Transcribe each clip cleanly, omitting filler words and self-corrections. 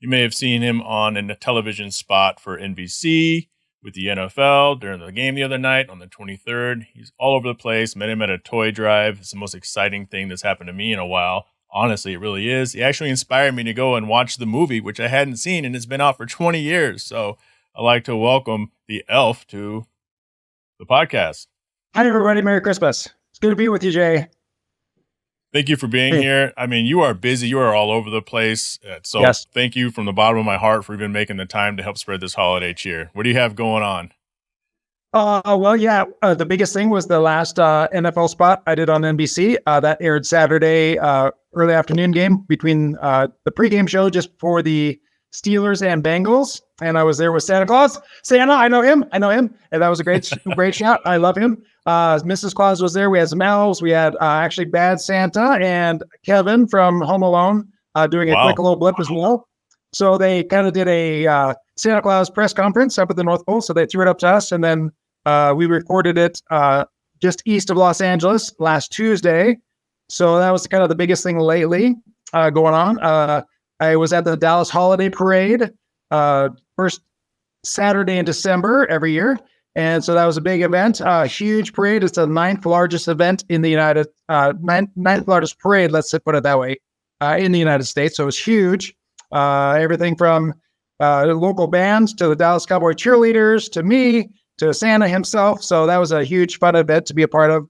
You may have seen him on a television spot for NBC with the NFL during the game the other night on the 23rd. He's all over the place. Met him at a toy drive. It's the most exciting thing that's happened to me in a while. Honestly, it really is. He actually inspired me to go and watch the movie, which I hadn't seen, and it's been out for 20 years. So I'd like to welcome the elf to the podcast. Hi, everybody. Merry Christmas. It's good to be with you, Jhae. Thank you for being here. I mean, you are busy. You are all over the place. So Yes. Thank you from the bottom of my heart for even making the time to help spread this holiday cheer. What do you have going on? The biggest thing was the last NFL spot I did on NBC. That aired Saturday, early afternoon game between the pregame show just for the Steelers and Bengals. And I was there with Santa Claus. Santa, I know him. And that was a great shout. I love him. Mrs. Claus was there. We had some elves. We had actually Bad Santa and Kevin from Home Alone doing a quick little blip as well. So they kind of did a Santa Claus press conference up at the North Pole. So they threw it up to us, and then we recorded it just east of Los Angeles last Tuesday. So that was kind of the biggest thing lately going on. I was at the Dallas Holiday Parade, first Saturday in December every year. And so that was a big event, huge parade. It's the ninth largest event in the ninth largest parade, let's put it that way, in the United States. So it was huge. Everything from local bands to the Dallas Cowboy cheerleaders to me to Santa himself. So that was a huge fun event to be a part of.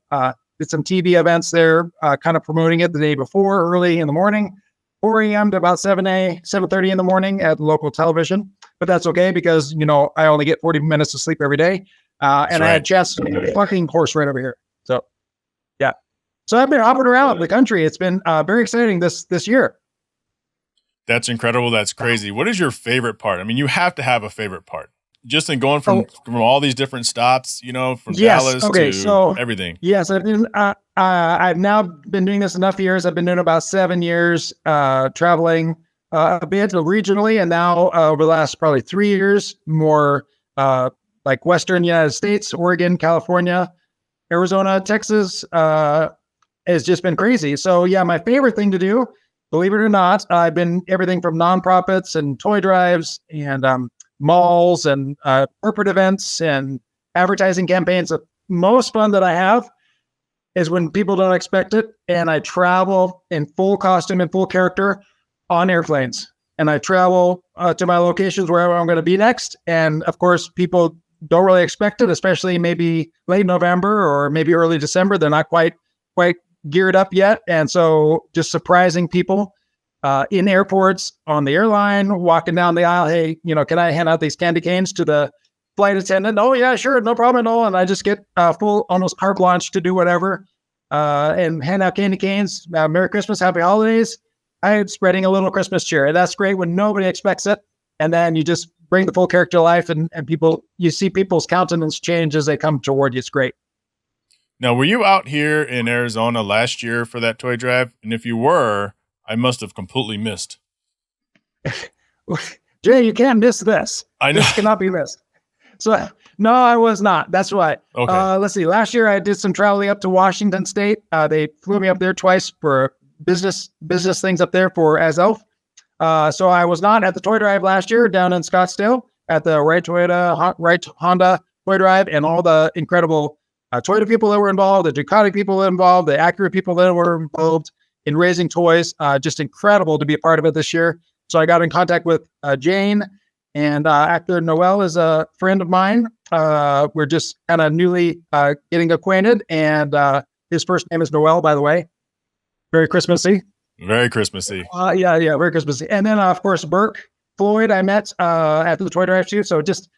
Did some TV events there, kind of promoting it the day before, early in the morning, 4 a.m. to about 7:30 in the morning at local television. But that's okay because, I only get 40 minutes of sleep every day. And I had Jess fucking horse right over here. So, yeah. So I've been hopping around the country. It's been very exciting this year. That's incredible. That's crazy. What is your favorite part? I mean, you have to have a favorite part. Just in going from all these different stops, from Dallas to everything. Yes, I've now been doing this enough years. I've been doing about 7 years, traveling a bit regionally, and now over the last probably 3 years, more like Western United States, Oregon, California, Arizona, Texas, has just been crazy. So yeah, my favorite thing to do, believe it or not, I've been everything from nonprofits and toy drives and malls and corporate events and advertising campaigns. The most fun that I have is when people don't expect it, and I travel in full costume and full character on airplanes, and I travel to my locations wherever I'm going to be next. And of course, people don't really expect it, especially maybe late November or maybe early December. They're not quite geared up yet, and so just surprising people in airports, on the airline, walking down the aisle. Hey, can I hand out these candy canes to the flight attendant? Oh yeah, sure, no problem at all. And I just get full, almost carte blanche to do whatever and hand out candy canes. Merry Christmas, Happy Holidays. I'm spreading a little Christmas cheer, and that's great when nobody expects it. And then you just bring the full character to life, and you see people's countenance change as they come toward you. It's great. Now, were you out here in Arizona last year for that toy drive? And if you were, I must have completely missed. Jay, you can't miss this. I know. This cannot be missed. So, no, I was not. That's why. Okay. Let's see. Last year, I did some traveling up to Washington State. They flew me up there twice for business things up there for as elf. So I was not at the toy drive last year down in Scottsdale at the Wright Honda toy drive, and all the incredible Toyota people that were involved, the Ducati people involved, the Acura people that were involved in raising toys. Just incredible to be a part of it this year. So I got in contact with Jane, and actor Noel is a friend of mine. We're just kind of newly getting acquainted, and his first name is Noel, by the way. Very Christmassy. Very Christmassy. Yeah, very Christmassy. And then, of course, Burke Floyd, I met at the toy drive too. So just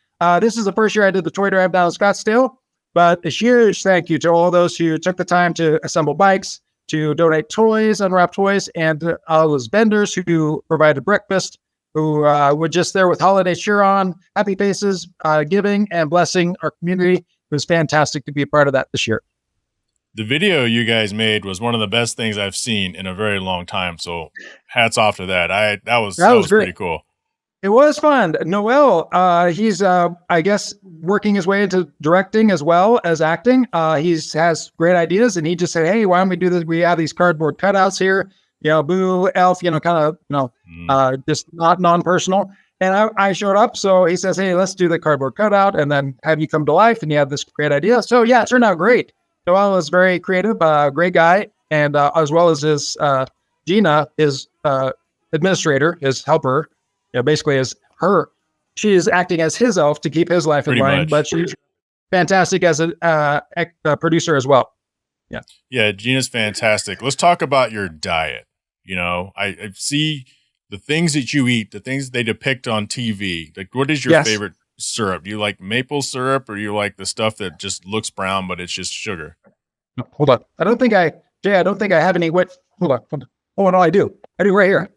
this is the first year I did the toy drive down in Scottsdale. But a huge thank you to all those who took the time to assemble bikes, to donate toys, unwrap toys, and all those vendors who provided breakfast, who were just there with holiday cheer on, happy faces, giving and blessing our community. It was fantastic to be a part of that this year. The video you guys made was one of the best things I've seen in a very long time. So hats off to that. That was pretty cool. It was fun. Noel, he's, I guess, working his way into directing as well as acting. He has great ideas, and he just said, hey, why don't we do this? We have these cardboard cutouts here. boo, elf, kind of, just not non-personal. And I showed up. So he says, hey, let's do the cardboard cutout and then have you come to life. And you have this great idea. So yeah, it turned out great. Joel was very creative, great guy. And as well as his Gina, his administrator, his helper, basically is her. She is acting as his elf to keep his life in line, but she's fantastic as a producer as well. Yeah. Yeah, Gina's fantastic. Let's talk about your diet. I see the things that you eat, the things they depict on TV. Like, what is your favorite syrup? Do you like maple syrup, or you like the stuff that just looks brown, but it's just sugar? No, hold on. I don't think I have any wit. Hold on. Oh, no, I do. I do right here.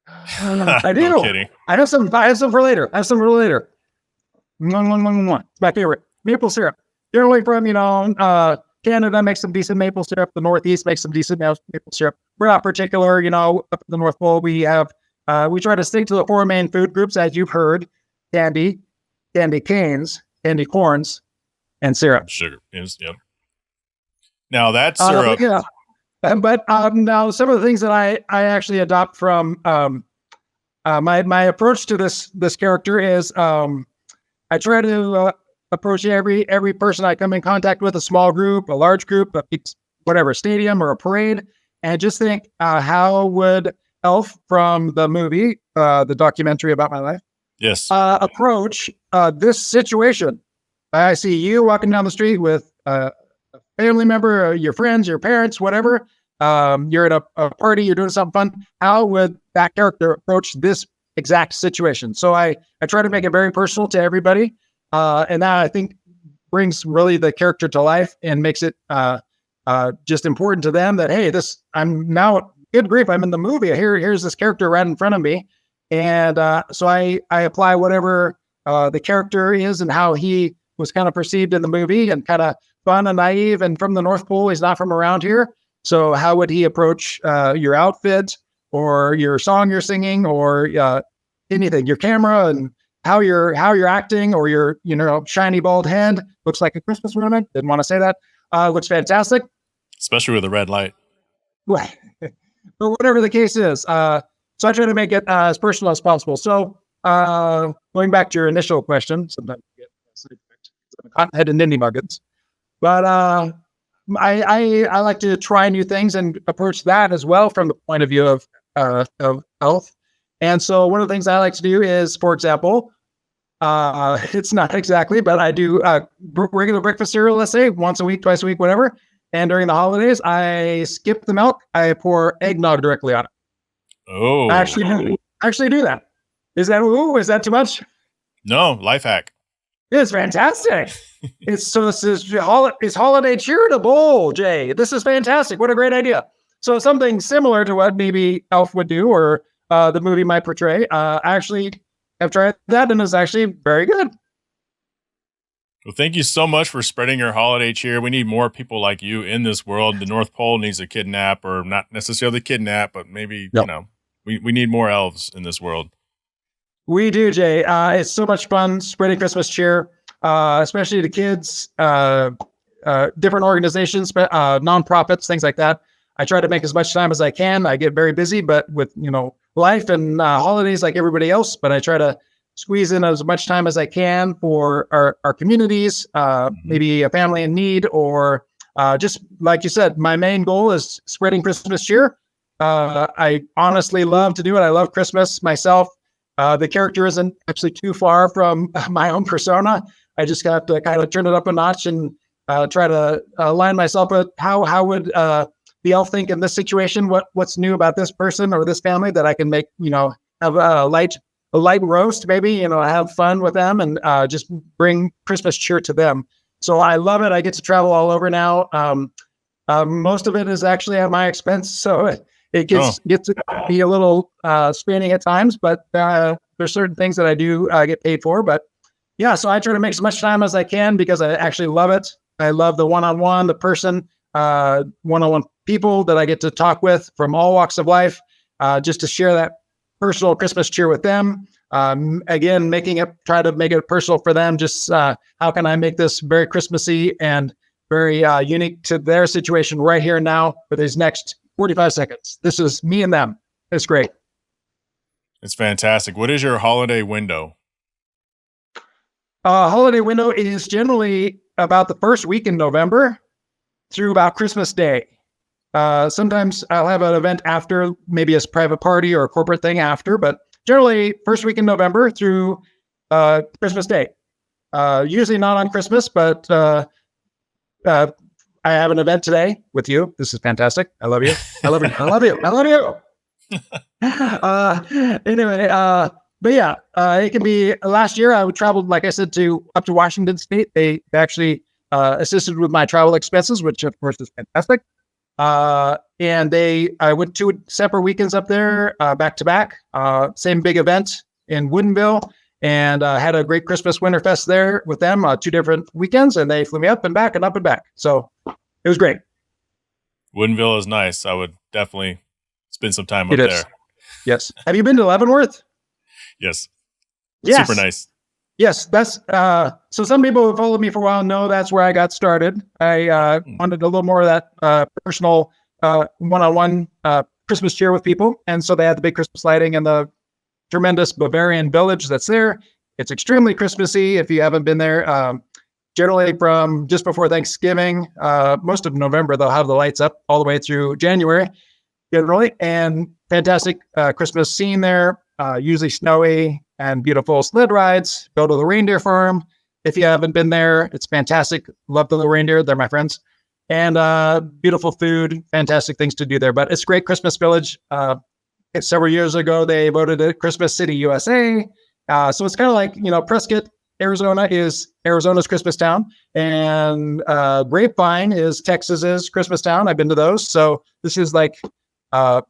I do. No kidding. I have some for later. It's my favorite. Maple syrup. Generally from, Canada makes some decent maple syrup. The Northeast makes some decent maple syrup. We're not particular, up at the North Pole. We have, we try to stick to the 4 main food groups, as you've heard: candy canes, candy corns, and syrup. Sugar. Yes, yep. Now that syrup. But now some of the things that I actually adopt from my approach to this character is I try to approach every person I come in contact with, a small group, a large group, whatever, stadium or a parade, and just think, how would Elf from the movie, the documentary about my life, approach this situation? I see you walking down the street with a family member, your friends, your parents, whatever. You're at a party, you're doing something fun. How would that character approach this exact situation? So I try to make it very personal to everybody. And that, I think, brings really the character to life and makes it just important to them that, hey, I'm now, good grief, I'm in the movie. Here's this character right in front of me. And so I apply whatever the character is and how he was kind of perceived in the movie, and kind of fun and naive and from the North Pole. He's not from around here. So how would he approach your outfit or your song you're singing, or anything, your camera, and how you're acting, or your shiny bald head looks like a Christmas ornament. Didn't want to say that. Looks fantastic, especially with a red light. Well, but whatever the case is, so I try to make it as personal as possible. So going back to your initial question, sometimes you get cotton-headed ninny muggins, but I like to try new things and approach that as well from the point of view of health. And so one of the things I like to do is, for example, it's not exactly, but I do regular breakfast cereal, let's say once a week, twice a week, whatever. And during the holidays, I skip the milk. I pour eggnog directly on it. Oh, I actually do that. Is that too much? No, life hack. It's fantastic. This is holiday cheer in a bowl, Jay. This is fantastic. What a great idea. So something similar to what maybe Elf would do, or the movie might portray. I actually have tried that, and it's actually very good. Well, thank you so much for spreading your holiday cheer. We need more people like you in this world. The North Pole needs a kidnap, or not necessarily kidnap, but maybe, we need more elves in this world. We do, Jay. It's so much fun spreading Christmas cheer, especially to kids, different organizations, nonprofits, things like that. I try to make as much time as I can. I get very busy, but with, life and holidays like everybody else, but I try to squeeze in as much time as I can for our communities, maybe a family in need, or just like you said, my main goal is spreading Christmas cheer. I honestly love to do it. I love Christmas myself. The character isn't actually too far from my own persona. I just have to kind of turn it up a notch and try to align myself with how would the elf think in this situation? What's new about this person or this family that I can make, have a light roast, maybe, have fun with them and just bring Christmas cheer to them. So I love it. I get to travel all over now. Most of it is actually at my expense. So it gets to be a little straining at times, but there's certain things that I do get paid for. But yeah, so I try to make as much time as I can because I actually love it. I love the one-on-one, the person, one-on-one people that I get to talk with from all walks of life, just to share that personal Christmas cheer with them. Again, try to make it personal for them. Just how can I make this very Christmassy and very unique to their situation right here and now for these next 45 seconds. This is me and them. It's great. It's fantastic. What is your holiday window? Holiday window is generally about the first week in November through about Christmas Day. Sometimes I'll have an event after, maybe a private party or a corporate thing after, but generally first week in November through Christmas Day. Usually not on Christmas, but I have an event today with you. This is fantastic. I love you. I love you. I love you. I love you. Anyway, but yeah, it can be. Last year I traveled, like I said, up to Washington State. They actually assisted with my travel expenses, which of course is fantastic. And I went 2 separate weekends up there, back to back, same big event in Woodinville, and had a great Christmas Winterfest there with them, 2 different weekends, and they flew me up and back and up and back. So it was great. Woodinville is nice. I would definitely spend some time up there. Yes. Have you been to Leavenworth? Yes. Yes. Super nice. Yes, that's so some people who followed me for a while know that's where I got started. I wanted a little more of that personal one-on-one Christmas cheer with people. And so they had the big Christmas lighting in the tremendous Bavarian village that's there. It's extremely Christmassy if you haven't been there. Generally from just before Thanksgiving, most of November, they'll have the lights up all the way through January, generally. And fantastic Christmas scene there, usually snowy and beautiful sled rides. Go to the reindeer farm. If you haven't been there, it's fantastic. Love the little reindeer. They're my friends. And beautiful food, fantastic things to do there. But it's a great Christmas village. Several years ago, they voted it Christmas City, USA. So it's kind of like, Prescott, Arizona is Arizona's Christmas town. And Grapevine is Texas's Christmas town. I've been to those. So this is like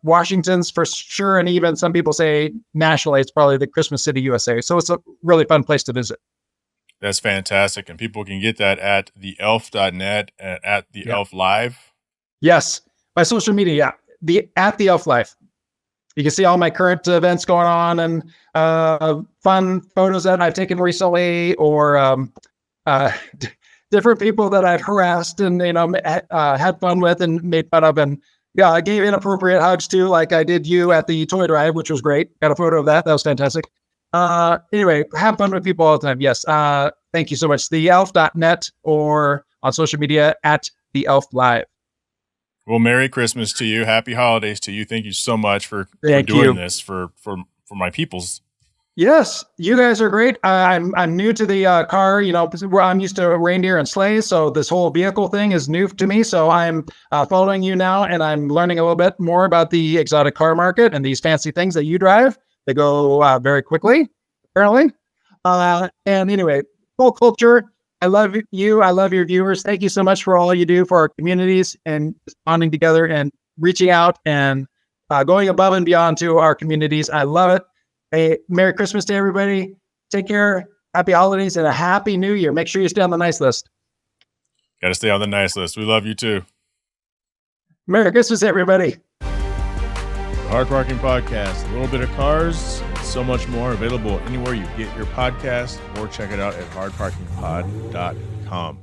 Washington's for sure. And even some people say nationally, it's probably the Christmas City, USA. So it's a really fun place to visit. That's fantastic. And people can get that at theelf.net and at the Elf Live. Yes. My social media. At the Elf Live. You can see all my current events going on and fun photos that I've taken recently, or different people that I've harassed and had fun with and made fun of, and I gave inappropriate hugs too, like I did you at the toy drive, which was great. Got a photo of that. That was fantastic. Anyway, have fun with people all the time. Yes. Thank you so much. Theelf.net or on social media at the Elf Live. Well, Merry Christmas to you. Happy holidays to you. Thank you so much for doing this for my peoples. Yes, you guys are great. I'm new to the car, where I'm used to reindeer and sleighs. So this whole vehicle thing is new to me. So I'm following you now, and I'm learning a little bit more about the exotic car market and these fancy things that you drive. They go very quickly, apparently. And anyway, full culture. I love you. I love your viewers. Thank you so much for all you do for our communities and bonding together and reaching out and going above and beyond to our communities. I love it. Hey, Merry Christmas to everybody. Take care. Happy holidays and a happy new year. Make sure you stay on the nice list. Got to stay on the nice list. We love you too. Merry Christmas, everybody. Hard Parking Podcast, a little bit of cars, and so much more, available anywhere you get your podcast, or check it out at hardparkingpod.com.